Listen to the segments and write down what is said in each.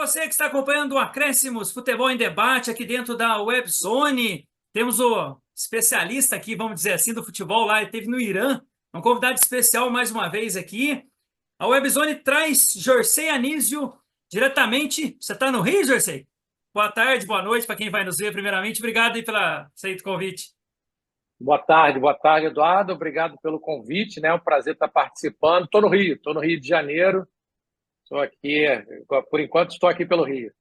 você que está acompanhando o Acréscimos Futebol em Debate aqui dentro da WebZone. Temos o especialista aqui, vamos dizer assim, do futebol lá, ele esteve no Irã, um convidado especial mais uma vez aqui. A WebZone traz Jorcey Anísio diretamente. Você está no Rio, Jorcey? Boa tarde, boa noite para quem vai nos ver, primeiramente. Obrigado aí pela aceito o convite. Boa tarde, Eduardo. Obrigado pelo convite, né? É um prazer estar participando. Estou no Rio de Janeiro. Estou aqui, por enquanto, estou aqui pelo Rio.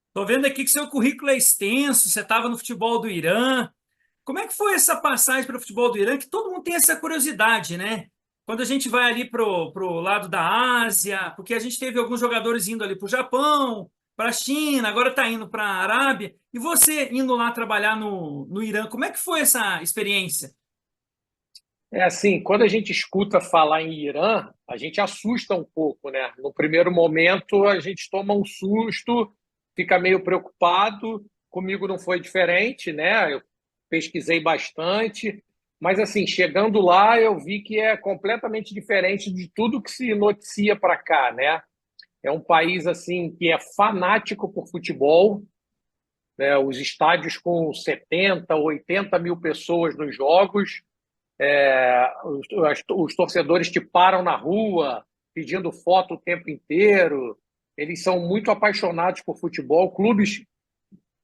Estou vendo aqui que seu currículo é extenso, você estava no futebol do Irã. Como é que foi essa passagem para o futebol do Irã? Que todo mundo tem essa curiosidade, né? Quando a gente vai ali pro lado da Ásia, porque a gente teve alguns jogadores indo ali para o Japão, para a China, agora está indo para a Arábia, e você indo lá trabalhar no Irã, como é que foi essa experiência? É assim, quando a gente escuta falar em Irã, a gente assusta um pouco, né? No primeiro momento, a gente toma um susto, fica meio preocupado. Comigo não foi diferente, né? Eu pesquisei bastante, mas assim, chegando lá, eu vi que é completamente diferente de tudo que se noticia para cá, né? É um país assim que é fanático por futebol, né? Os estádios com 70, 80 mil pessoas nos jogos, os torcedores te param na rua pedindo foto o tempo inteiro. Eles são muito apaixonados por futebol,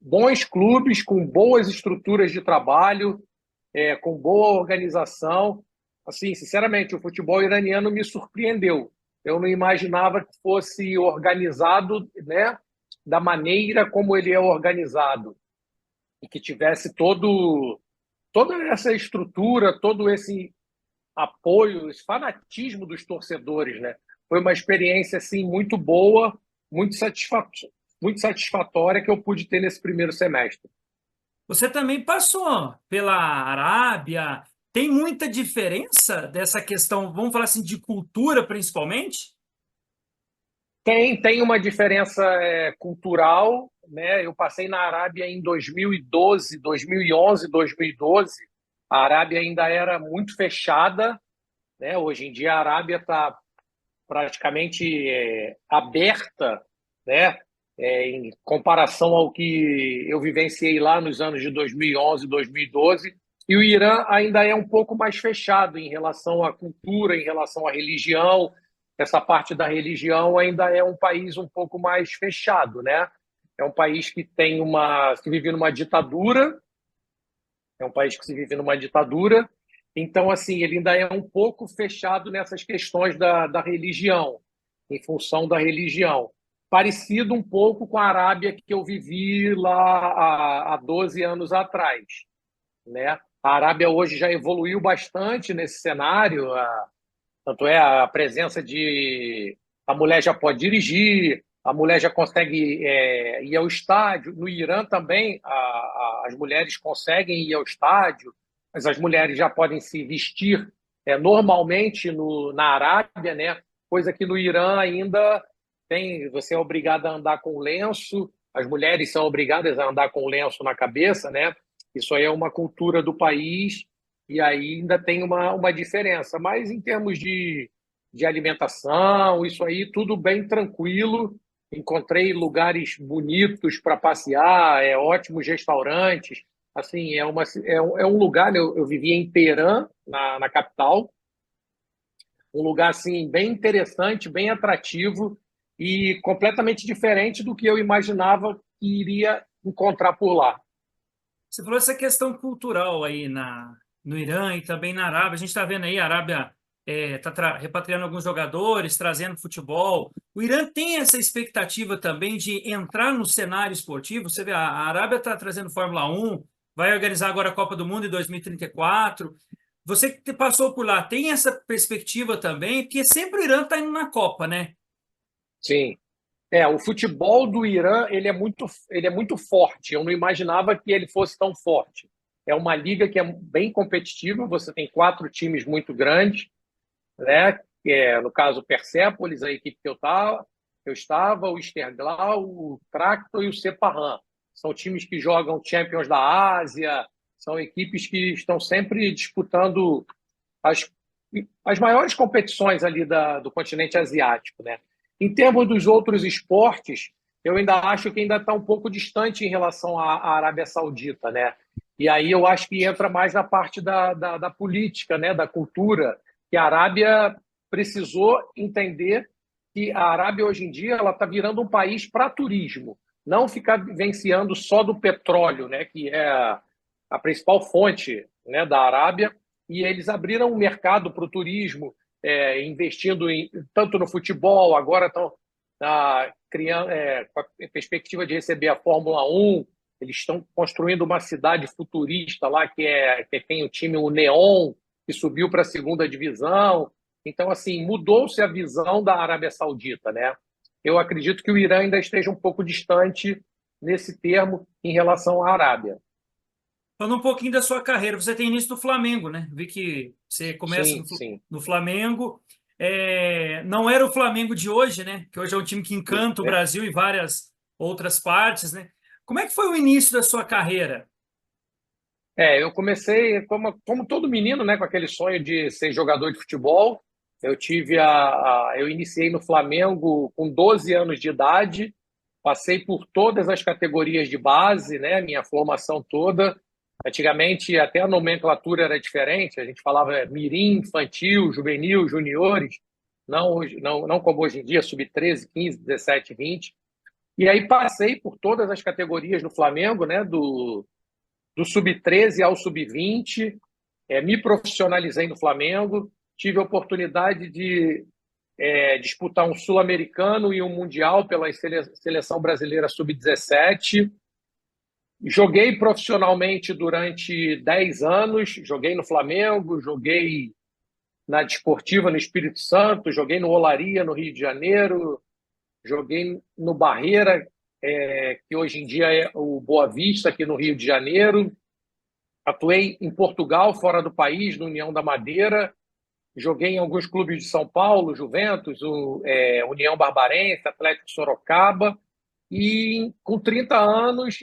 bons clubes com boas estruturas de trabalho, com boa organização. Assim, sinceramente, o futebol iraniano me surpreendeu. Eu não imaginava que fosse organizado, né, da maneira como ele é organizado e que tivesse toda essa estrutura, todo esse apoio, esse fanatismo dos torcedores, né? Foi uma experiência assim muito boa, muito muito satisfatória que eu pude ter nesse primeiro semestre. Você também passou pela Arábia. Tem muita diferença dessa questão, vamos falar assim, de cultura, principalmente? Tem uma diferença cultural, né? Eu passei na Arábia em 2012, 2011, 2012. A Arábia ainda era muito fechada, né? Hoje em dia a Arábia está praticamente aberta, né? Em comparação ao que eu vivenciei lá nos anos de 2011, 2012. E o Irã ainda é um pouco mais fechado em relação à cultura, em relação à religião. Essa parte da religião ainda é um país um pouco mais fechado, né? É um país que vive numa ditadura, é um país que se vive numa ditadura, então, assim, ele ainda é um pouco fechado nessas questões da religião, em função da religião. Parecido um pouco com a Arábia que eu vivi lá há 12 anos atrás, né? A Arábia hoje já evoluiu bastante nesse cenário, tanto é a presença de... A mulher já pode dirigir, a mulher já consegue ir ao estádio. No Irã também, as mulheres conseguem ir ao estádio, mas as mulheres já podem se vestir normalmente na Arábia, né? Coisa que no Irã ainda tem, você é obrigado a andar com lenço, as mulheres são obrigadas a andar com lenço na cabeça, né? Isso aí é uma cultura do país e aí ainda tem uma diferença. Mas em termos de alimentação, isso aí tudo bem tranquilo. Encontrei lugares bonitos para passear, ótimos restaurantes. Assim, é um lugar, né? Eu vivia em Teherã, na capital, um lugar assim bem interessante, bem atrativo e completamente diferente do que eu imaginava que iria encontrar por lá. Você falou essa questão cultural aí no Irã e também na Arábia. A gente está vendo aí a Arábia está repatriando alguns jogadores, trazendo futebol. O Irã tem essa expectativa também de entrar no cenário esportivo. Você vê, a Arábia está trazendo Fórmula 1, vai organizar agora a Copa do Mundo em 2034. Você que passou por lá, tem essa perspectiva também? Porque sempre o Irã está indo na Copa, né? Sim. O futebol do Irã ele é muito forte. Eu não imaginava que ele fosse tão forte. É uma liga que é bem competitiva. Você tem quatro times muito grandes, né? Que é, no caso, o Persepolis, a equipe que eu estava, o Isterglau, o Tractor e o Sepahan. São times que jogam Champions da Ásia, são equipes que estão sempre disputando as, as maiores competições ali do continente asiático, né? Em termos dos outros esportes, eu ainda acho que ainda está um pouco distante em relação à Arábia Saudita, né? E aí eu acho que entra mais na parte da política, né? Da cultura, que a Arábia precisou entender que a Arábia hoje em dia ela está virando um país para turismo, não ficar vivenciando só do petróleo, né? Que é a principal fonte, né? Da Arábia, e eles abriram um mercado para o turismo, investindo tanto no futebol, agora estão criando, com a perspectiva de receber a Fórmula 1. Eles estão construindo uma cidade futurista lá que tem o time o Neon, que subiu para a segunda divisão. Então, assim, mudou-se a visão da Arábia Saudita, né? Eu acredito que o Irã ainda esteja um pouco distante nesse termo em relação à Arábia. Falando um pouquinho da sua carreira, você tem início do Flamengo, né? Vi que você começa Sim, sim. no Flamengo. Não era o Flamengo de hoje, né? Que hoje é um time que encanta o Brasil e várias outras partes, né? Como é que foi o início da sua carreira? Eu comecei como todo menino, né, com aquele sonho de ser jogador de futebol. Eu iniciei no Flamengo com 12 anos de idade, passei por todas as categorias de base, né, minha formação toda. Antigamente até a nomenclatura era diferente, a gente falava mirim, infantil, juvenil, juniores, não como hoje em dia, sub-13, 15, 17, 20. E aí passei por todas as categorias no Flamengo, né, do sub-13 ao sub-20, me profissionalizei no Flamengo, tive a oportunidade de disputar um sul-americano e um mundial pela seleção brasileira sub-17. Joguei profissionalmente durante 10 anos, joguei no Flamengo, joguei na Desportiva no Espírito Santo, joguei no Olaria no Rio de Janeiro, joguei no Barreira, que hoje em dia é o Boa Vista, aqui no Rio de Janeiro. Atuei em Portugal, fora do país, no União da Madeira. Joguei em alguns clubes de São Paulo, Juventus, União Barbarense, Atlético Sorocaba. E com 30 anos,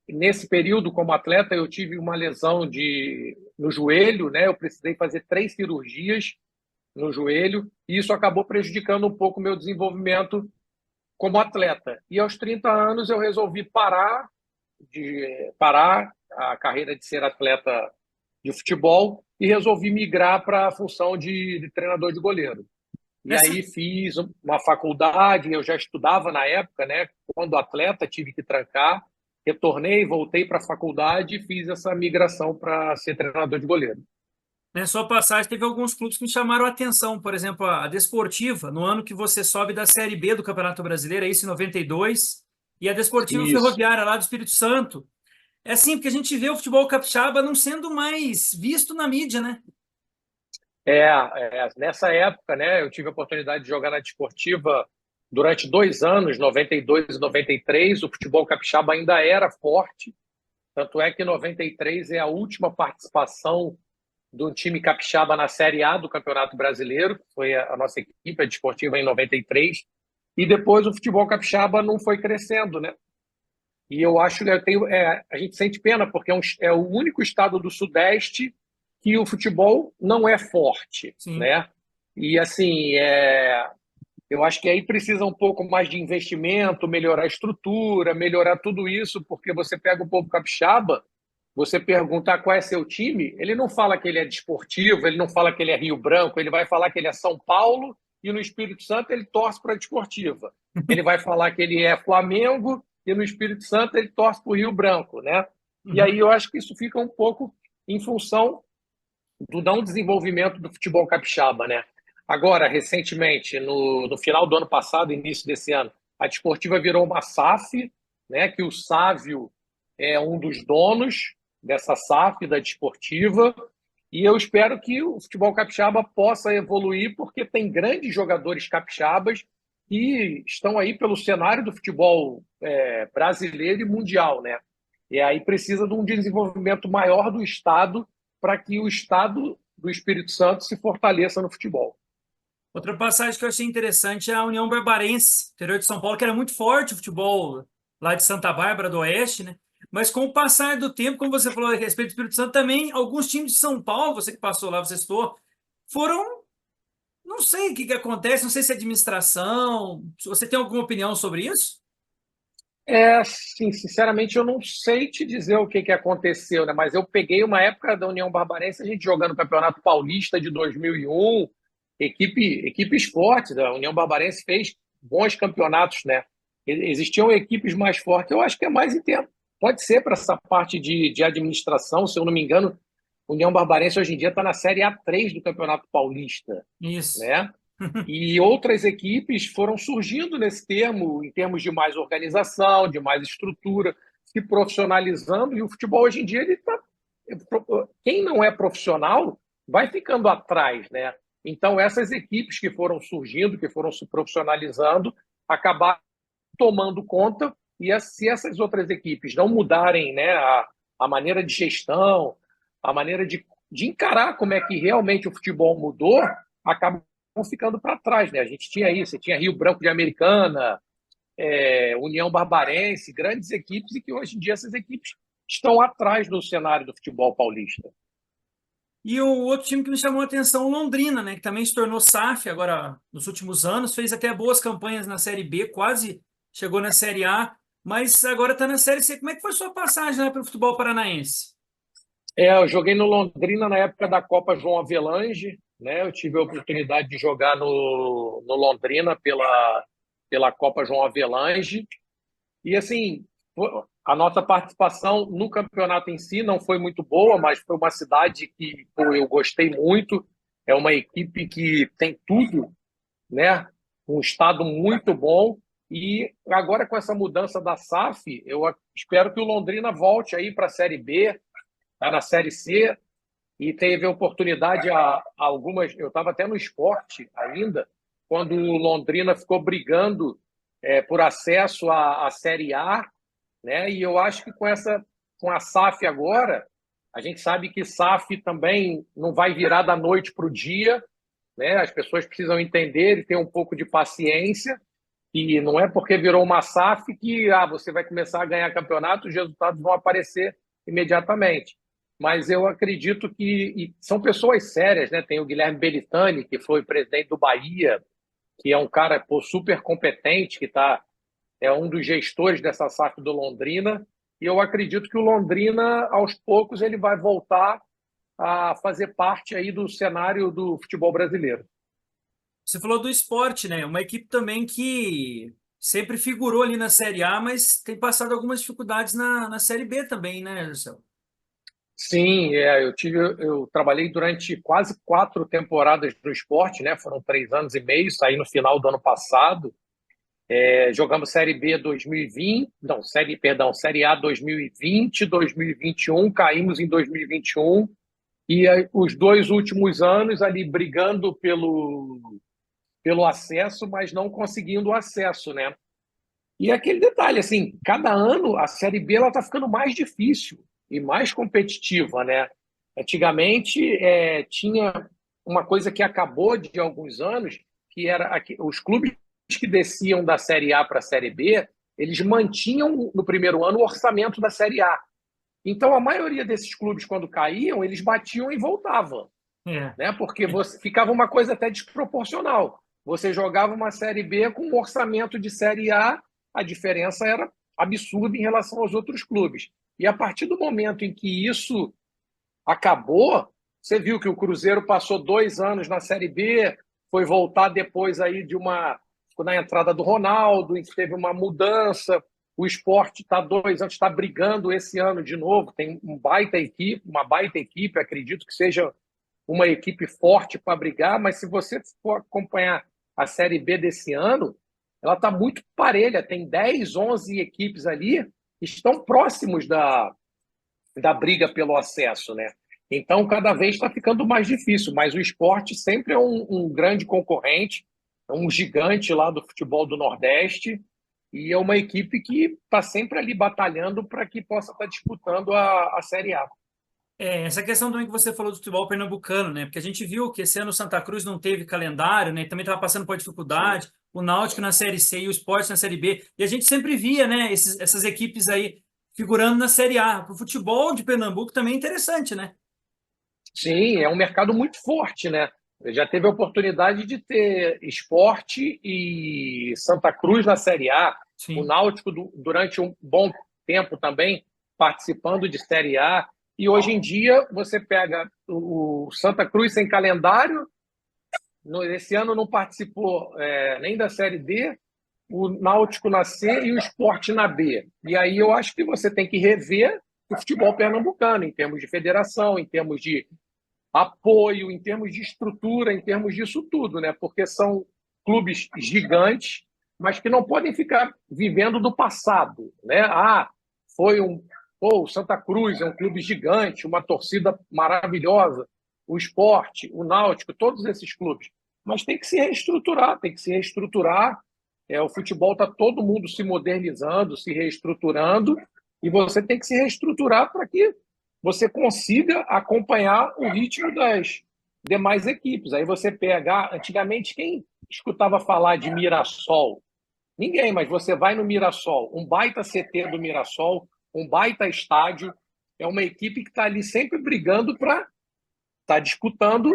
nesse período como atleta, eu tive uma lesão no joelho, né? Eu precisei fazer 3 cirurgias no joelho, e isso acabou prejudicando um pouco o meu desenvolvimento como atleta. E aos 30 anos eu resolvi parar a carreira de ser atleta de futebol e resolvi migrar para a função de treinador de goleiro. E Nessa, aí fiz uma faculdade, eu já estudava na época, né? Quando atleta tive que trancar, retornei, voltei para a faculdade e fiz essa migração para ser treinador de goleiro. Nessa sua passagem, teve alguns clubes que me chamaram a atenção. Por exemplo, a Desportiva, no ano que você sobe da Série B do Campeonato Brasileiro, é isso em 92, e a Desportiva Isso. Ferroviária, lá do Espírito Santo. É assim, porque a gente vê o futebol capixaba não sendo mais visto na mídia, né? Nessa época, né, eu tive a oportunidade de jogar na Desportiva durante 2 anos, 92 e 93. O futebol capixaba ainda era forte, tanto é que 93 é a última participação do time capixaba na Série A do Campeonato Brasileiro, foi a nossa equipe, a Desportiva, em 93. E depois o futebol capixaba não foi crescendo, né? E eu acho que a gente sente pena, porque é o único estado do Sudeste que o futebol não é forte, Sim. né? E assim, eu acho que aí precisa um pouco mais de investimento, melhorar a estrutura, melhorar tudo isso, porque você pega o povo capixaba, você perguntar qual é seu time, ele não fala que ele é desportivo, ele não fala que ele é Rio Branco, ele vai falar que ele é São Paulo e no Espírito Santo ele torce para a Desportiva. Ele vai falar que ele é Flamengo e no Espírito Santo ele torce para o Rio Branco, né? E aí Uhum. eu acho que isso fica um pouco em função do não desenvolvimento do futebol capixaba, né? Agora, recentemente, no final do ano passado, início desse ano, a Desportiva virou uma SAF, né? Que o Sávio é um dos donos dessa SAF da Desportiva, e eu espero que o futebol capixaba possa evoluir, porque tem grandes jogadores capixabas que estão aí pelo cenário do futebol brasileiro e mundial, né? E aí precisa de um desenvolvimento maior do Estado para que o Estado do Espírito Santo se fortaleça no futebol. Outra passagem que eu achei interessante é a União Barbarense, interior de São Paulo, que era muito forte o futebol lá de Santa Bárbara do Oeste, né? Mas com o passar do tempo, como você falou a respeito do Espírito Santo, também alguns times de São Paulo, você que passou lá, você citou, foram Não sei o que acontece, não sei se é administração. Você tem alguma opinião sobre isso? Sim, sinceramente, eu não sei te dizer o que que aconteceu, né? Mas eu peguei uma época da União Barbarense, a gente jogando o Campeonato Paulista de 2001, equipe esporte da União Barbarense fez bons campeonatos, né? Existiam equipes mais fortes, eu acho que é mais em tempo. Pode ser para essa parte de administração, se eu não me engano, União Barbarense hoje em dia está na Série A3 do Campeonato Paulista, Isso. né? E outras equipes foram surgindo nesse termo, em termos de mais organização, de mais estrutura, se profissionalizando, e o futebol hoje em dia ele tá, quem não é profissional vai ficando atrás, né? Então essas equipes que foram surgindo, que foram se profissionalizando, acabaram tomando conta, e se essas outras equipes não mudarem, né, a maneira de gestão, a maneira de encarar como é que realmente o futebol mudou, acabam ficando para trás, né? A gente tinha isso, você tinha Rio Branco de Americana, União Barbarense, grandes equipes, e que hoje em dia essas equipes estão atrás do cenário do futebol paulista. E o outro time que me chamou a atenção, o Londrina, né, que também se tornou SAF agora nos últimos anos, fez até boas campanhas na Série B, quase chegou na Série A, mas agora está na Série C. Como é que foi sua passagem lá pelo futebol paranaense? Eu joguei no Londrina na época da Copa João Avelange, né? Eu tive a oportunidade de jogar no Londrina pela Copa João Avelange. E assim, a nossa participação no campeonato em si não foi muito boa, mas foi uma cidade que pô, eu gostei muito. É uma equipe que tem tudo, né? Um estado muito bom. E agora com essa mudança da SAF, eu espero que o Londrina volte aí para a Série B, tá na Série C, e teve a oportunidade a algumas. Eu estava até no esporte ainda, quando o Londrina ficou brigando por acesso à Série A, né? E eu acho que com a SAF agora, a gente sabe que SAF também não vai virar da noite para o dia, né? As pessoas precisam entender e ter um pouco de paciência. E não é porque virou uma SAF que você vai começar a ganhar campeonato, os resultados vão aparecer imediatamente. Mas eu acredito que são pessoas sérias, né? Tem o Guilherme Belitani, que foi presidente do Bahia, que é um cara super competente, é um dos gestores dessa SAF do Londrina. E eu acredito que o Londrina, aos poucos, ele vai voltar a fazer parte aí do cenário do futebol brasileiro. Você falou do esporte, né? Uma equipe também que sempre figurou ali na Série A, mas tem passado algumas dificuldades na Série B também, né, Marcelo? Sim, eu trabalhei durante quase 4 temporadas no esporte, né? Foram 3 anos e meio, saí no final do ano passado. Jogamos Série B 2020, não, Série A 2020, 2021, caímos em 2021 e os 2 últimos anos ali brigando pelo acesso, mas não conseguindo o acesso, né? E aquele detalhe, assim, cada ano a Série B ela está ficando mais difícil e mais competitiva, né? Antigamente tinha uma coisa que acabou de alguns anos, que era os clubes que desciam da Série A para a Série B, eles mantinham no primeiro ano o orçamento da Série A. Então a maioria desses clubes, quando caíam, eles batiam e voltavam, É. né? Porque ficava uma coisa até desproporcional. Você jogava uma Série B com um orçamento de Série A diferença era absurda em relação aos outros clubes. E a partir do momento em que isso acabou, você viu que o Cruzeiro passou 2 anos na Série B, foi voltar depois aí na entrada do Ronaldo, teve uma mudança. O Sport está 2 anos, está brigando esse ano de novo, tem uma baita equipe, acredito que seja uma equipe forte para brigar, mas se você for acompanhar a Série B desse ano, ela está muito parelha, tem 10, 11 equipes ali que estão próximos da briga pelo acesso, né? Então, cada vez está ficando mais difícil, mas o esporte sempre é um grande concorrente, é um gigante lá do futebol do Nordeste, e é uma equipe que está sempre ali batalhando para que possa estar disputando a Série A. Essa questão também que você falou do futebol pernambucano, né? Porque a gente viu que esse ano o Santa Cruz não teve calendário, né? Também estava passando por Sim. dificuldade, o Náutico na Série C e o Sport na Série B. E a gente sempre via, né? Essas equipes aí figurando na Série A. O futebol de Pernambuco também é interessante, né? Sim, é um mercado muito forte, né? Já teve a oportunidade de ter Sport e Santa Cruz na Série A, o Sim. Náutico durante um bom tempo também participando de Série A. E hoje em dia você pega o Santa Cruz sem calendário, esse ano não participou nem da Série D, o Náutico na C e o Sport na B. E aí eu acho que você tem que rever o futebol pernambucano em termos de federação, em termos de apoio, em termos de estrutura, em termos disso tudo, né? Porque são clubes gigantes, mas que não podem ficar vivendo do passado, né? Foi um, o Santa Cruz é um clube gigante, uma torcida maravilhosa, o Sport, o Náutico, todos esses clubes, mas tem que se reestruturar, tem que se reestruturar. O futebol está todo mundo se modernizando, se reestruturando, e você tem que se reestruturar para que você consiga acompanhar o ritmo das demais equipes. Aí você pega, antigamente, quem escutava falar de Mirassol? Ninguém, mas você vai no Mirassol, um baita CT do Mirassol, um baita estádio, é uma equipe que está ali sempre brigando para estar disputando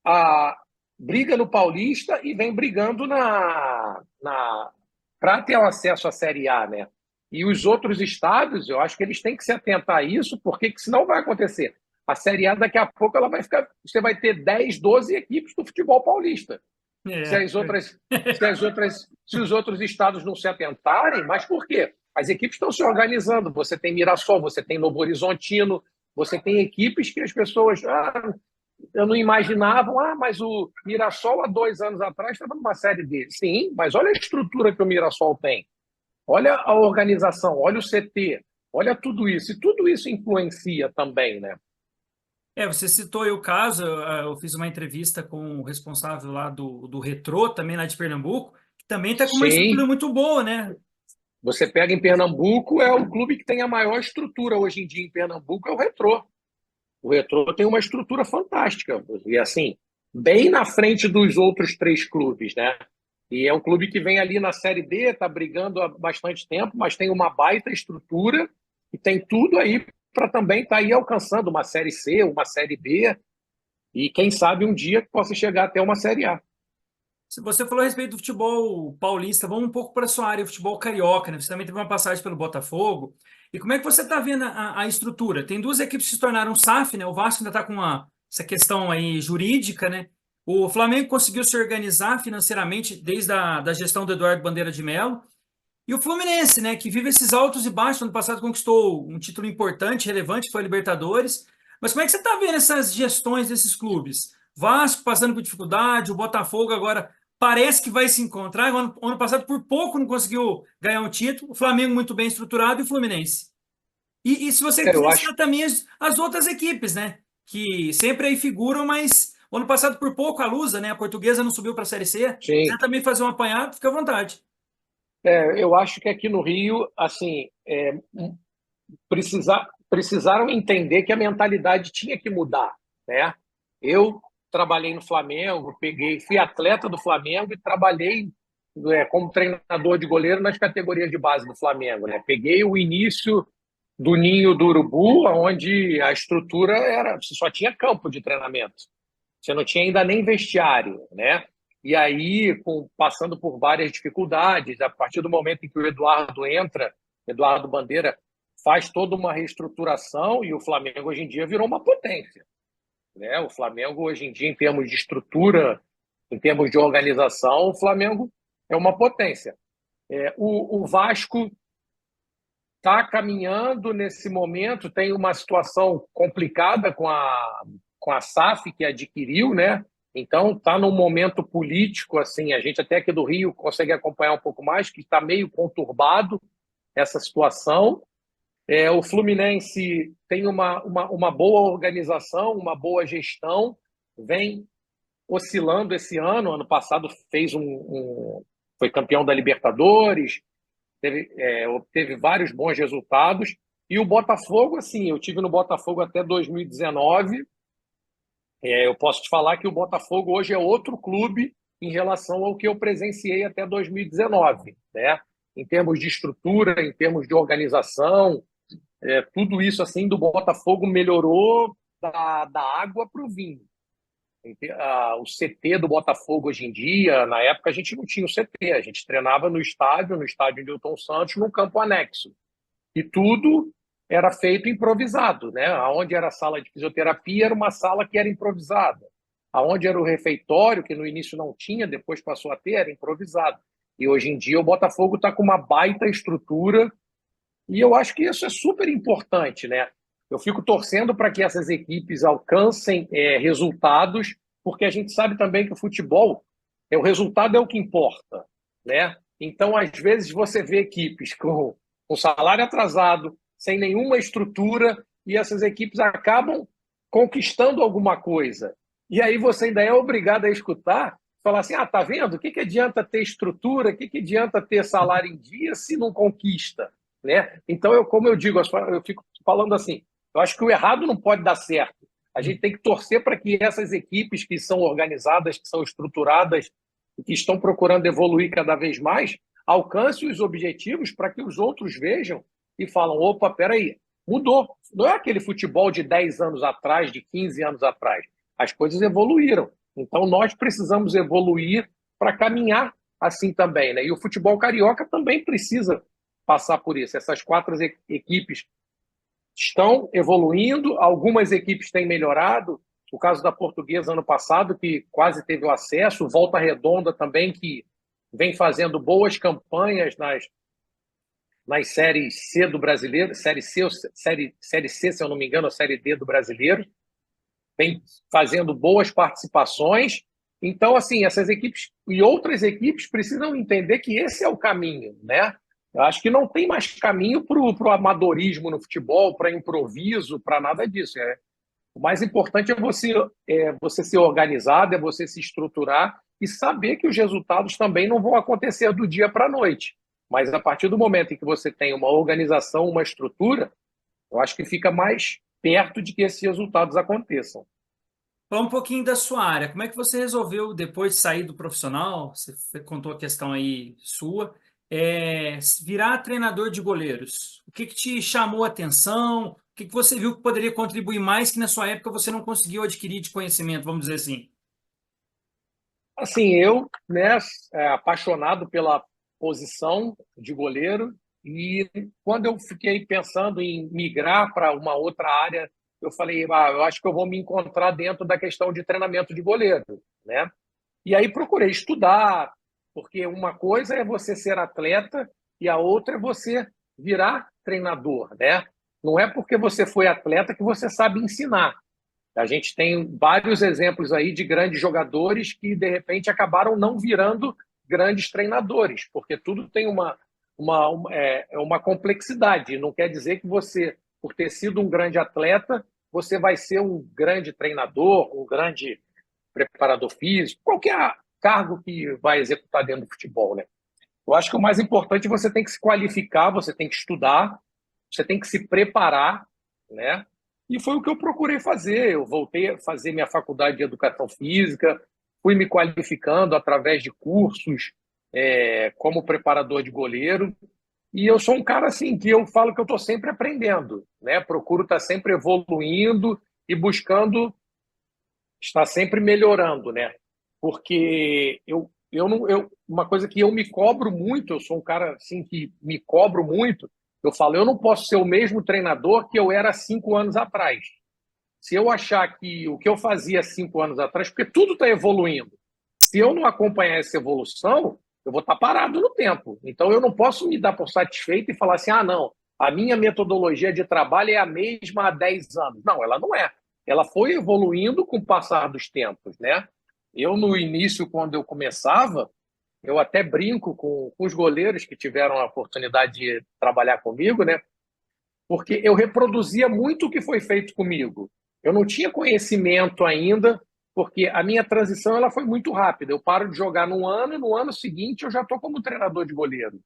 a briga no Paulista e vem brigando para ter o acesso à Série A, né? E os outros estados, eu acho que eles têm que se atentar a isso, porque senão vai acontecer. A Série A, daqui a pouco, ela vai ficar. Você vai ter 10, 12 equipes do futebol paulista. Se É. as outras, se os outros estados não se atentarem, mas por quê? As equipes estão se organizando. Você tem Mirassol, você tem Novo Horizontino, você tem equipes que as pessoas eu não imaginava, mas o Mirassol há 2 anos atrás estava numa série D. Sim, mas olha a estrutura que o Mirassol tem. Olha a organização, olha o CT, olha tudo isso. E tudo isso influencia também, né? Você citou aí o caso, eu fiz uma entrevista com o responsável lá do Retrô, também lá de Pernambuco, que também está com uma estrutura Sim, muito boa, né? você pega em Pernambuco, é o clube que tem a maior estrutura hoje em dia em Pernambuco, é o Retrô. O Retrô tem uma estrutura fantástica, e assim, bem na frente dos outros 3 clubes, né? E é um clube que vem ali na Série D, está brigando há bastante tempo, mas tem uma baita estrutura e tem tudo aí para também estar aí alcançando uma Série C, uma Série B, e quem sabe um dia possa chegar até uma Série A. Se você falou a respeito do futebol paulista, vamos um pouco para a sua área, futebol carioca, né? Você também teve uma passagem pelo Botafogo. E como é que você está vendo a estrutura? Tem duas equipes que se tornaram SAF, né? O Vasco ainda está com essa questão aí jurídica, né? O Flamengo conseguiu se organizar financeiramente desde da gestão do Eduardo Bandeira de Mello. E o Fluminense, né, que vive esses altos e baixos. Ano passado conquistou um título importante, relevante, que foi a Libertadores. Mas como é que você está vendo essas gestões desses clubes? Vasco passando por dificuldade, o Botafogo agora parece que vai se encontrar. Ano passado, por pouco, não conseguiu ganhar um título. O Flamengo muito bem estruturado e o Fluminense. E se você Eu quiser acho, citar também as outras equipes, né? Que sempre aí figuram, mas o ano passado, por pouco, a Lusa, né? A portuguesa não subiu para a Série C. Se quiser sim, também fazer um apanhado, fica à vontade. eu acho que aqui no Rio, assim, precisaram entender que a mentalidade tinha que mudar, né? Eu trabalhei no Flamengo, fui atleta do Flamengo e trabalhei como treinador de goleiro nas categorias de base do Flamengo, né? Peguei o início do Ninho do Urubu, onde a estrutura era, você só tinha campo de treinamento, você não tinha ainda nem vestiário, né? E aí, passando por várias dificuldades, a partir do momento em que o Eduardo entra, Eduardo Bandeira faz toda uma reestruturação e o Flamengo hoje em dia virou uma potência, né? O Flamengo hoje em dia, em termos de estrutura, em termos de organização, o Flamengo é uma potência. O Vasco está caminhando nesse momento, tem uma situação complicada com a SAF que adquiriu, né? Então está num momento político assim, a gente até aqui do Rio consegue acompanhar um pouco mais, que está meio conturbado essa situação. O Fluminense tem uma boa organização, uma boa gestão, vem oscilando esse ano. Ano passado foi campeão da Libertadores, obteve vários bons resultados. E o Botafogo, assim, eu tive no Botafogo até 2019. Eu posso te falar que o Botafogo hoje é outro clube em relação ao que eu presenciei até 2019, né? Em termos de estrutura, em termos de organização, tudo isso assim do Botafogo melhorou da água para o vinho. O CT do Botafogo hoje em dia, na época a gente não tinha o CT, a gente treinava no estádio Newton Santos, num campo anexo. E tudo era feito improvisado, né? Aonde era a sala de fisioterapia era uma sala que era improvisada. Aonde era o refeitório, que no início não tinha, depois passou a ter, era improvisado. E hoje em dia o Botafogo está com uma baita estrutura e eu acho que isso é super importante, né? Eu fico torcendo para que essas equipes alcancem resultados, porque a gente sabe também que o futebol, o resultado é o que importa, né? Então, às vezes, você vê equipes com salário atrasado, sem nenhuma estrutura, e essas equipes acabam conquistando alguma coisa. E aí você ainda é obrigado a escutar, falar assim, tá vendo? O que adianta ter estrutura, o que adianta ter salário em dia se não conquista? Né? Então, como eu digo, eu fico falando assim, eu acho que o errado não pode dar certo. A gente tem que torcer para que essas equipes que são organizadas, que são estruturadas, que estão procurando evoluir cada vez mais, alcancem os objetivos para que os outros vejam e falam, opa, peraí, mudou. Não é aquele futebol de 10 anos atrás, de 15 anos atrás. As coisas evoluíram. Então, nós precisamos evoluir para caminhar assim também. Né? E o futebol carioca também precisa passar por isso. Essas 4 equipes estão evoluindo, algumas equipes têm melhorado. O caso da Portuguesa ano passado, que quase teve o acesso, Volta Redonda também, que vem fazendo boas campanhas nas séries C do brasileiro, série C, série C, se eu não me engano, a série D do brasileiro, vem fazendo boas participações. Então, assim, essas equipes e outras equipes precisam entender que esse é o caminho, né? Eu acho que não tem mais caminho para o amadorismo no futebol, para improviso, para nada disso. O mais importante é você ser organizado, é você se estruturar e saber que os resultados também não vão acontecer do dia para a noite. Mas a partir do momento em que você tem uma organização, uma estrutura, eu acho que fica mais perto de que esses resultados aconteçam. Fala um pouquinho da sua área. Como é que você resolveu, depois de sair do profissional, você contou a questão aí sua, virar treinador de goleiros? O que que te chamou a atenção? O que que você viu que poderia contribuir mais que na sua época você não conseguiu adquirir de conhecimento, vamos dizer assim? Assim, eu, né, apaixonado pela posição de goleiro, e quando eu fiquei pensando em migrar para uma outra área, eu falei, eu acho que eu vou me encontrar dentro da questão de treinamento de goleiro, né? E aí procurei estudar, porque uma coisa é você ser atleta e a outra é você virar treinador, né? Não é porque você foi atleta que você sabe ensinar. A gente tem vários exemplos aí de grandes jogadores que, de repente, acabaram não virando grandes treinadores, porque tudo tem uma complexidade. Não quer dizer que você, por ter sido um grande atleta, você vai ser um grande treinador, um grande preparador físico, qualquer cargo que vai executar dentro do futebol, né? Eu acho que o mais importante é você tem que se qualificar, você tem que estudar, você tem que se preparar, né? E foi o que eu procurei fazer. Eu voltei a fazer minha faculdade de educação física, fui me qualificando através de cursos, como preparador de goleiro. E eu sou um cara assim que eu falo que eu estou sempre aprendendo, né? Procuro estar sempre evoluindo e buscando estar sempre melhorando, né? Porque eu não, uma coisa que eu me cobro muito, eu sou um cara assim que me cobro muito. Eu falo, eu não posso ser o mesmo treinador que eu era há 5 anos atrás. Se eu achar que o que eu fazia 5 anos atrás, porque tudo está evoluindo, se eu não acompanhar essa evolução, eu vou estar parado no tempo. Então eu não posso me dar por satisfeito e falar assim, não, a minha metodologia de trabalho é a mesma há 10 anos. Não, ela não é. Ela foi evoluindo com o passar dos tempos, né? Eu, no início, quando eu começava, eu até brinco com os goleiros que tiveram a oportunidade de trabalhar comigo, né? Porque eu reproduzia muito o que foi feito comigo. Eu não tinha conhecimento ainda, porque a minha transição ela foi muito rápida. Eu paro de jogar num ano, e no ano seguinte eu já estou como treinador de goleiro.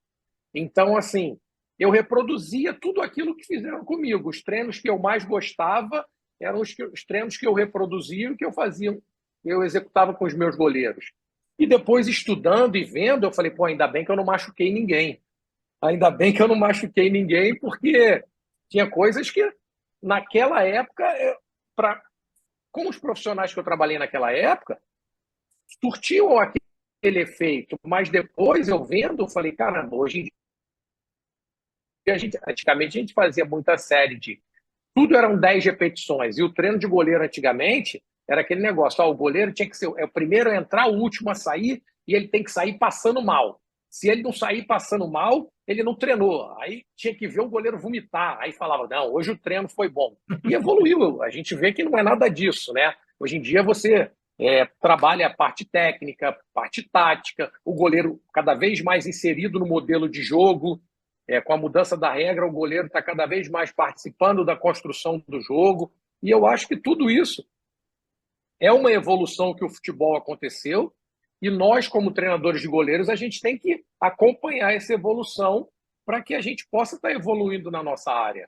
Então, assim, eu reproduzia tudo aquilo que fizeram comigo. Os treinos que eu mais gostava eram os treinos que eu reproduzia e que eu fazia, eu executava com os meus goleiros. E depois, estudando e vendo, eu falei, pô, ainda bem que eu não machuquei ninguém. Ainda bem que eu não machuquei ninguém, porque tinha coisas que, naquela época, para com os profissionais que eu trabalhei naquela época, surtiam aquele efeito, mas depois eu vendo, eu falei, caramba, hoje em dia, antigamente a gente fazia muita série de tudo eram 10 repetições. E o treino de goleiro antigamente era aquele negócio: ó, o goleiro tinha que ser o primeiro a entrar, o último a sair, e ele tem que sair passando mal. Se ele não sair passando mal, ele não treinou. Aí tinha que ver o goleiro vomitar. Aí falava: não, hoje o treino foi bom. E evoluiu. A gente vê que não é nada disso, né? Hoje em dia você trabalha a parte técnica, parte tática, o goleiro cada vez mais inserido no modelo de jogo. Com a mudança da regra, o goleiro está cada vez mais participando da construção do jogo. E eu acho que tudo isso é uma evolução que o futebol aconteceu. E nós, como treinadores de goleiros, a gente tem que acompanhar essa evolução para que a gente possa estar evoluindo na nossa área.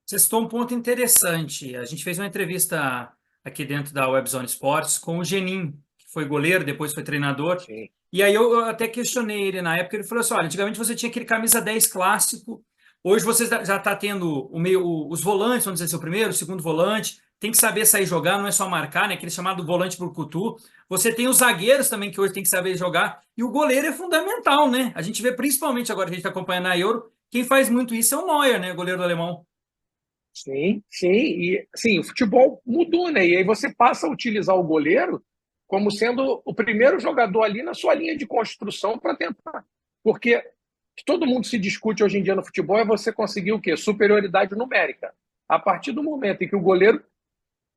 Você citou um ponto interessante. A gente fez uma entrevista aqui dentro da Webzone Esportes com o Genin, que foi goleiro, depois foi treinador. Sim. E aí eu até questionei ele na época, ele falou assim, olha, antigamente você tinha aquele camisa 10 clássico, hoje você já está tendo os volantes, vamos dizer assim, o primeiro, o segundo volante, tem que saber sair jogar, não é só marcar, né? Aquele chamado volante brucutu. Você tem os zagueiros também, que hoje tem que saber jogar, e o goleiro é fundamental, né? A gente vê principalmente agora que a gente está acompanhando a Euro, quem faz muito isso é o Neuer, né? Goleiro do alemão. Sim, sim. E sim, o futebol mudou, né? E aí você passa a utilizar o goleiro como sendo o primeiro jogador ali na sua linha de construção para tentar. Porque o que todo mundo se discute hoje em dia no futebol é você conseguir o quê? Superioridade numérica. A partir do momento em que o goleiro,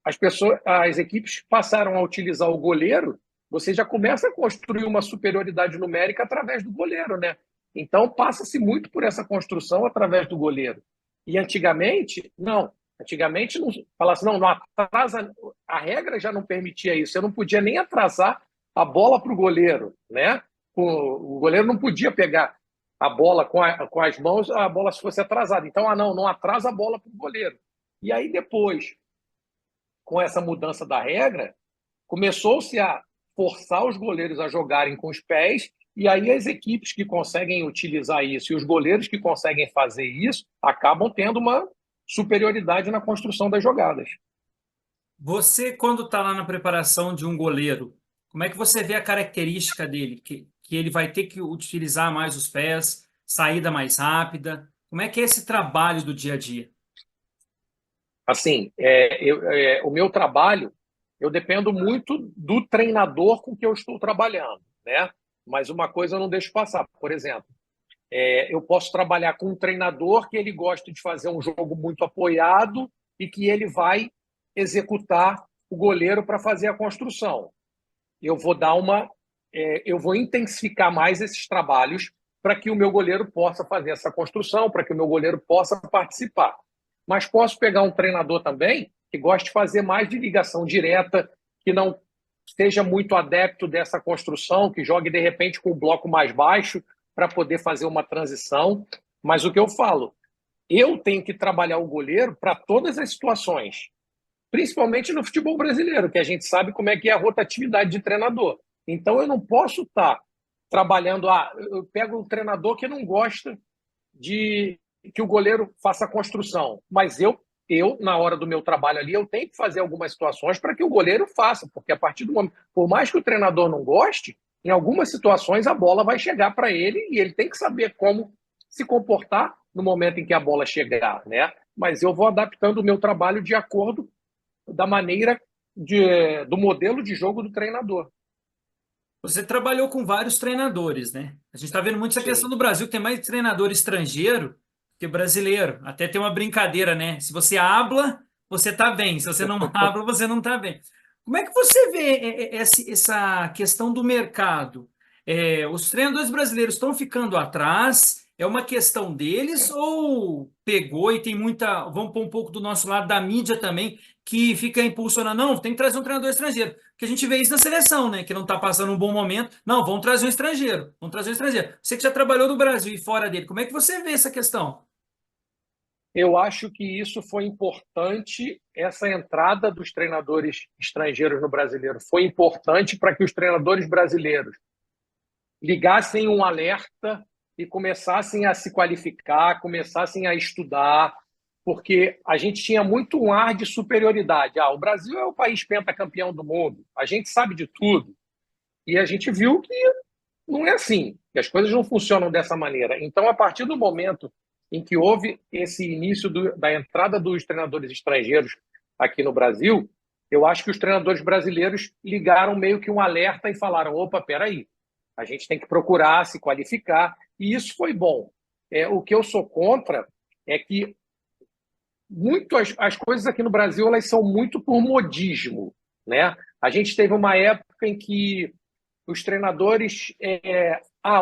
as equipes passaram a utilizar o goleiro, você já começa a construir uma superioridade numérica através do goleiro, né? Então passa-se muito por essa construção através do goleiro. E antigamente, não. Antigamente, não falava assim, não atrasa. A regra já não permitia isso. Eu não podia nem atrasar a bola para o goleiro, né? O goleiro não podia pegar a bola com as mãos, a bola se fosse atrasada. Então, não atrasa a bola para o goleiro. E aí, depois, com essa mudança da regra, começou-se a forçar os goleiros a jogarem com os pés, e aí as equipes que conseguem utilizar isso e os goleiros que conseguem fazer isso acabam tendo uma superioridade na construção das jogadas. Você, quando está lá na preparação de um goleiro, como é que você vê a característica dele? Que ele vai ter que utilizar mais os pés, saída mais rápida. Como é que é esse trabalho do dia a dia? Assim, o meu trabalho, eu dependo muito do treinador com que eu estou trabalhando, né? Mas uma coisa eu não deixo passar. Por exemplo, eu posso trabalhar com um treinador que ele gosta de fazer um jogo muito apoiado e que ele vai executar o goleiro para fazer a construção. Eu vou eu vou intensificar mais esses trabalhos para que o meu goleiro possa fazer essa construção, para que o meu goleiro possa participar. Mas posso pegar um treinador também que goste de fazer mais de ligação direta, que não seja muito adepto dessa construção, que jogue de repente com o bloco mais baixo para poder fazer uma transição. Mas o que eu falo, eu tenho que trabalhar o goleiro para todas as situações, principalmente no futebol brasileiro, que a gente sabe como é que é a rotatividade de treinador. Então eu não posso estar trabalhando. Eu pego um treinador que não gosta de que o goleiro faça a construção, mas eu na hora do meu trabalho ali, eu tenho que fazer algumas situações para que o goleiro faça, porque a partir do momento, por mais que o treinador não goste, em algumas situações a bola vai chegar para ele e ele tem que saber como se comportar no momento em que a bola chegar, né? Mas eu vou adaptando o meu trabalho de acordo da maneira do modelo de jogo do treinador. Você trabalhou com vários treinadores, né? A gente está vendo muito essa questão Sim. do Brasil, que tem mais treinador estrangeiro que brasileiro. Até tem uma brincadeira, né? Se você habla, você está bem. Se você não habla, você não está bem. Como é que você vê essa questão do mercado? Os treinadores brasileiros estão ficando atrás? É uma questão deles ou pegou e tem muita. Vamos pôr um pouco do nosso lado da mídia também, que fica impulsionando. Não, tem que trazer um treinador estrangeiro. Porque a gente vê isso na seleção, né? Que não está passando um bom momento. Não, vamos trazer um estrangeiro. Vamos trazer um estrangeiro. Você que já trabalhou no Brasil e fora dele, como é que você vê essa questão? Eu acho que isso foi importante, essa entrada dos treinadores estrangeiros no brasileiro foi importante para que os treinadores brasileiros ligassem um alerta e começassem a se qualificar, começassem a estudar, porque a gente tinha muito um ar de superioridade. O Brasil é o país pentacampeão do mundo, a gente sabe de tudo. E a gente viu que não é assim, que as coisas não funcionam dessa maneira. Então, a partir do momento em que houve esse início da entrada dos treinadores estrangeiros aqui no Brasil, eu acho que os treinadores brasileiros ligaram meio que um alerta e falaram: opa, peraí, a gente tem que procurar se qualificar, e isso foi bom. O que eu sou contra é que muito as coisas aqui no Brasil elas são muito por modismo, né? A gente teve uma época em que os treinadores,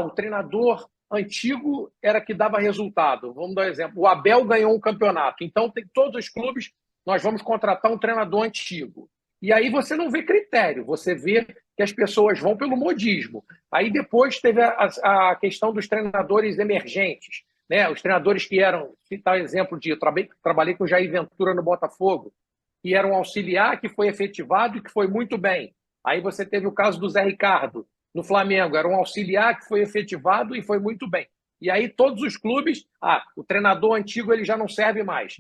o treinador antigo era que dava resultado. Vamos dar um exemplo. O Abel ganhou um campeonato, então tem todos os clubes, nós vamos contratar um treinador antigo. E aí você não vê critério, você vê que as pessoas vão pelo modismo. Aí depois teve a questão dos treinadores emergentes, né? Os treinadores que eram, citar exemplo de, eu trabalhei com o Jair Ventura no Botafogo, que era um auxiliar que foi efetivado e que foi muito bem. Aí você teve o caso do Zé Ricardo, no Flamengo, era um auxiliar que foi efetivado e foi muito bem. E aí todos os clubes, o treinador antigo ele já não serve mais.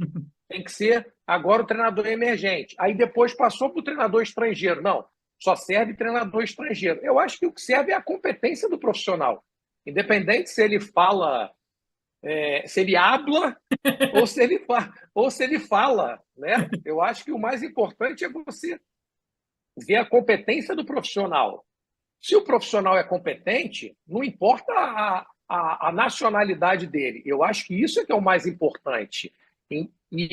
Tem que ser agora o treinador emergente. Aí depois passou para o treinador estrangeiro. Não, só serve treinador estrangeiro. Eu acho que o que serve é a competência do profissional. Independente se ele fala, se ele habla ou se ele fala, né? Eu acho que o mais importante é você ver a competência do profissional. Se o profissional é competente, não importa a nacionalidade dele. Eu acho que isso é que é o mais importante. E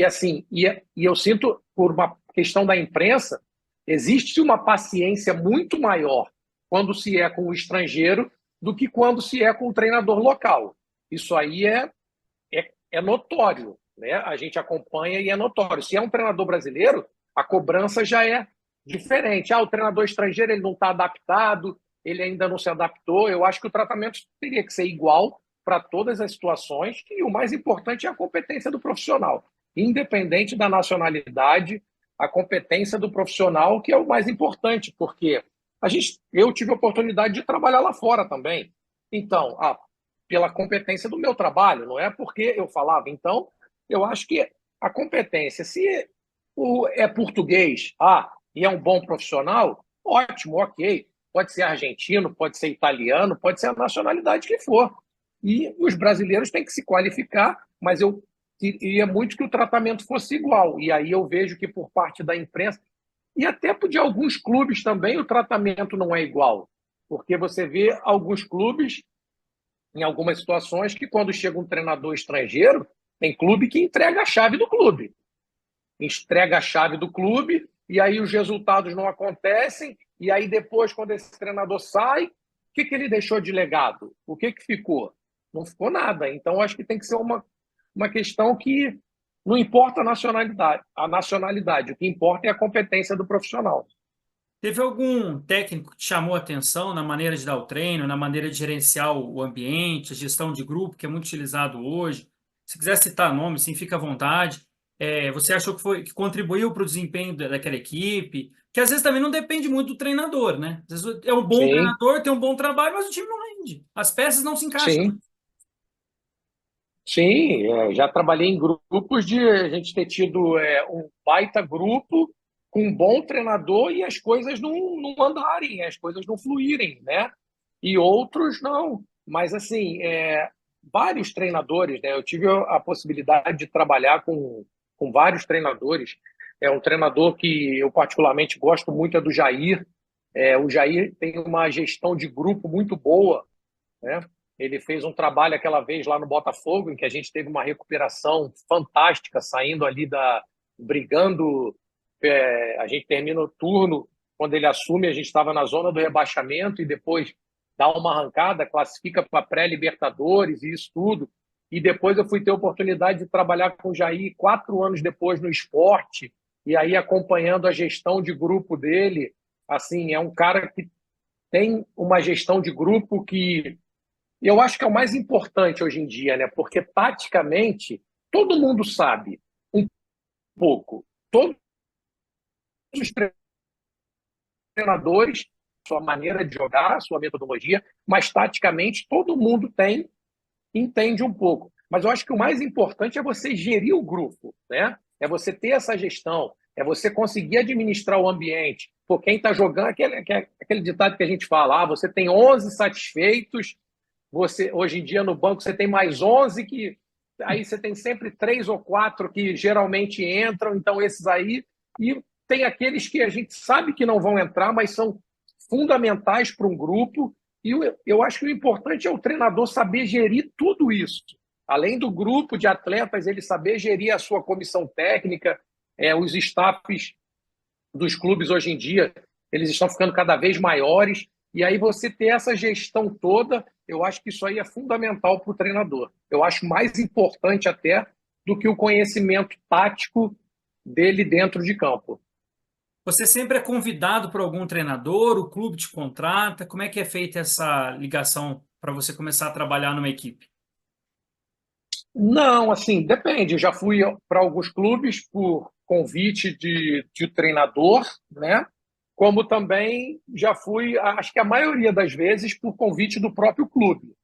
eu sinto, por uma questão da imprensa, existe uma paciência muito maior quando se é com o estrangeiro do que quando se é com o treinador local. Isso aí é notório, né? A gente acompanha e é notório. Se é um treinador brasileiro, a cobrança já é diferente. O treinador estrangeiro ele não está adaptado, ele ainda não se adaptou. Eu acho que o tratamento teria que ser igual para todas as situações e o mais importante é a competência do profissional. Independente da nacionalidade, a competência do profissional que é o mais importante, porque eu tive a oportunidade de trabalhar lá fora também. Então, pela competência do meu trabalho, não é porque eu falava. Então, eu acho que a competência, se é português, e é um bom profissional, ótimo, ok. Pode ser argentino, pode ser italiano, pode ser a nacionalidade que for. E os brasileiros têm que se qualificar, mas eu queria muito que o tratamento fosse igual. E aí eu vejo que por parte da imprensa, e até de alguns clubes também, o tratamento não é igual. Porque você vê alguns clubes em algumas situações que quando chega um treinador estrangeiro, tem clube que entrega a chave do clube. Entrega a chave do clube e aí os resultados não acontecem e aí depois, quando esse treinador sai, o que ele deixou de legado? O que ficou? Não ficou nada. Então, acho que tem que ser uma questão que não importa a nacionalidade, o que importa é a competência do profissional. Teve algum técnico que te chamou a atenção na maneira de dar o treino, na maneira de gerenciar o ambiente, a gestão de grupo, que é muito utilizado hoje? Se quiser citar nome, sim, fica à vontade. Você achou que contribuiu para o desempenho daquela equipe? Que às vezes também não depende muito do treinador, né? Às vezes é um bom Sim, treinador, tem um bom trabalho, mas o time não rende. As peças não se encaixam. sim. Sim, já trabalhei em grupos de a gente ter tido um baita grupo com um bom treinador e as coisas não andarem, as coisas não fluírem, né? E outros não. Mas, assim, vários treinadores, né? Eu tive a possibilidade de trabalhar com vários treinadores. É um treinador que eu particularmente gosto muito, é do Jair. O Jair tem uma gestão de grupo muito boa, né? Ele fez um trabalho aquela vez lá no Botafogo, em que a gente teve uma recuperação fantástica, saindo ali brigando. A gente termina o turno, quando ele assume, a gente estava na zona do rebaixamento e depois dá uma arrancada, classifica para pré-Libertadores e isso tudo. E depois eu fui ter a oportunidade de trabalhar com o Jair 4 anos depois no esporte, e aí acompanhando a gestão de grupo dele. Assim, é um cara que tem uma gestão de grupo que eu acho que é o mais importante hoje em dia, né? Porque taticamente todo mundo sabe um pouco. Todos os treinadores, sua maneira de jogar, sua metodologia, mas taticamente todo mundo entende um pouco. Mas eu acho que o mais importante é você gerir o grupo, né? É você ter essa gestão, é você conseguir administrar o ambiente. Por quem está jogando, aquele ditado que a gente fala, você tem 11 satisfeitos, você hoje em dia no banco você tem mais 11 que aí você tem sempre 3 ou 4 que geralmente entram, então esses aí, e tem aqueles que a gente sabe que não vão entrar, mas são fundamentais para um grupo, e eu acho que o importante é o treinador saber gerir tudo isso. Além do grupo de atletas, ele saber gerir a sua comissão técnica, os staffs dos clubes hoje em dia, eles estão ficando cada vez maiores, e aí você ter essa gestão toda, eu acho que isso aí é fundamental para o treinador. Eu acho mais importante até do que o conhecimento tático dele dentro de campo. Você sempre é convidado por algum treinador, o clube te contrata, como é que é feita essa ligação para você começar a trabalhar numa equipe? Não, assim, depende. Eu já fui para alguns clubes por convite de treinador, né? Como também já fui, acho que a maioria das vezes, por convite do próprio clube.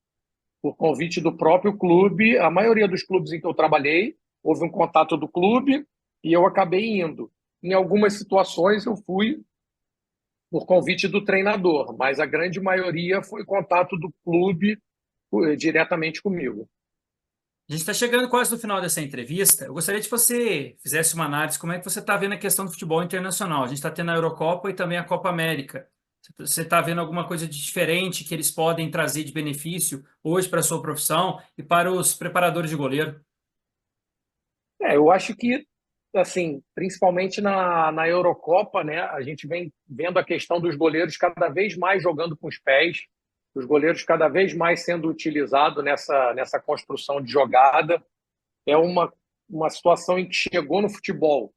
Por convite do próprio clube, a maioria dos clubes em que eu trabalhei, houve um contato do clube e eu acabei indo. Em algumas situações eu fui por convite do treinador, mas a grande maioria foi contato do clube diretamente comigo. A gente está chegando quase no final dessa entrevista. Eu gostaria de que você fizesse uma análise como é que você está vendo a questão do futebol internacional. A gente está tendo a Eurocopa e também a Copa América. Você está vendo alguma coisa de diferente que eles podem trazer de benefício hoje para a sua profissão e para os preparadores de goleiro? Eu acho que, assim, principalmente na Eurocopa, né, a gente vem vendo a questão dos goleiros cada vez mais jogando com os pés, os goleiros cada vez mais sendo utilizados nessa construção de jogada. É uma situação em que chegou no futebol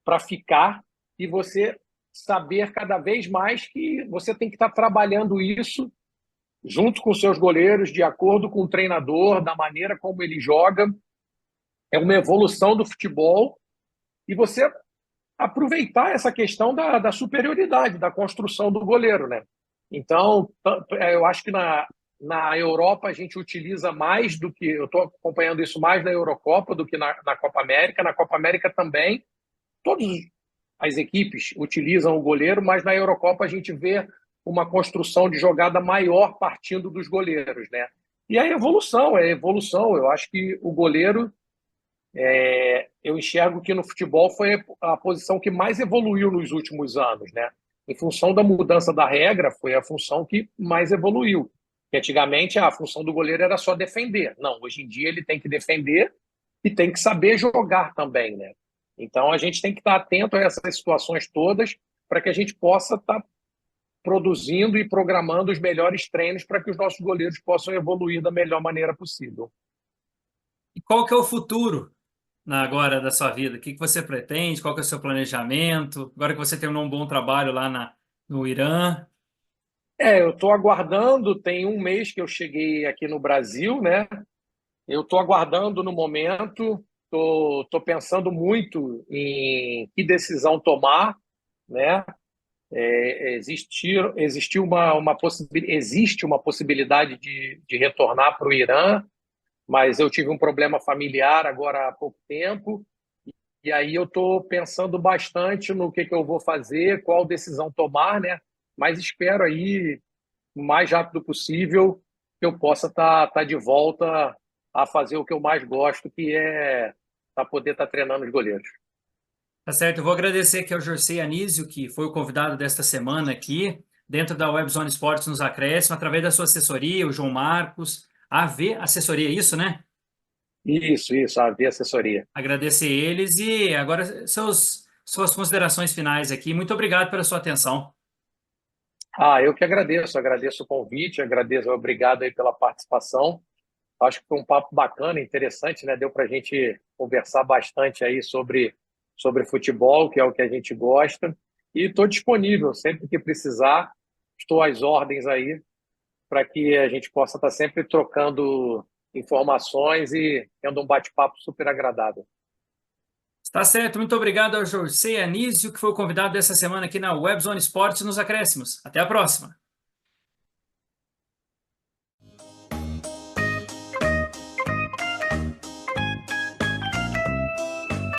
para ficar e você saber cada vez mais que você tem que estar trabalhando isso junto com seus goleiros, de acordo com o treinador, da maneira como ele joga. É uma evolução do futebol e você aproveitar essa questão da superioridade, da construção do goleiro, né? Então, eu acho que na Europa a gente utiliza mais do que. Eu estou acompanhando isso mais na Eurocopa do que na Copa América. Na Copa América também, todas as equipes utilizam o goleiro, mas na Eurocopa a gente vê uma construção de jogada maior partindo dos goleiros, né? E a evolução, é evolução. Eu acho que o goleiro eu enxergo que no futebol foi a posição que mais evoluiu nos últimos anos, né? Em função da mudança da regra, foi a função que mais evoluiu. Que antigamente a função do goleiro era só defender. Não, hoje em dia ele tem que defender e tem que saber jogar também, né? Então a gente tem que estar atento a essas situações todas para que a gente possa estar produzindo e programando os melhores treinos para que os nossos goleiros possam evoluir da melhor maneira possível. E qual que é o futuro agora da sua vida? O que que você pretende? Qual que é o seu planejamento? Agora que você terminou um bom trabalho lá no Irã. Eu estou aguardando, tem um mês que eu cheguei aqui no Brasil, né? Eu estou aguardando no momento, estou pensando muito em que decisão tomar, né? Existe uma possibilidade de retornar para o Irã, mas eu tive um problema familiar agora há pouco tempo, e aí eu estou pensando bastante no que eu vou fazer, qual decisão tomar, né? Mas espero aí o mais rápido possível que eu possa estar de volta a fazer o que eu mais gosto, que é poder estar treinando os goleiros. Tá certo, eu vou agradecer aqui ao Jorcei Anísio, que foi o convidado desta semana aqui, dentro da Webzone Esportes nos Acréscimo, através da sua assessoria, o João Marcos, AV Assessoria, isso, né? Isso, a Via Assessoria. Agradecer eles e agora suas considerações finais aqui. Muito obrigado pela sua atenção. Eu que agradeço o convite, obrigado aí pela participação. Acho que foi um papo bacana, interessante, né? Deu para a gente conversar bastante aí sobre futebol, que é o que a gente gosta. E estou disponível sempre que precisar. Estou às ordens aí para que a gente possa estar sempre trocando informações e tendo um bate-papo super agradável. Está certo, muito obrigado ao Jorcei Anísio, que foi o convidado dessa semana aqui na Webzone Esportes nos Acréscimos. Até a próxima.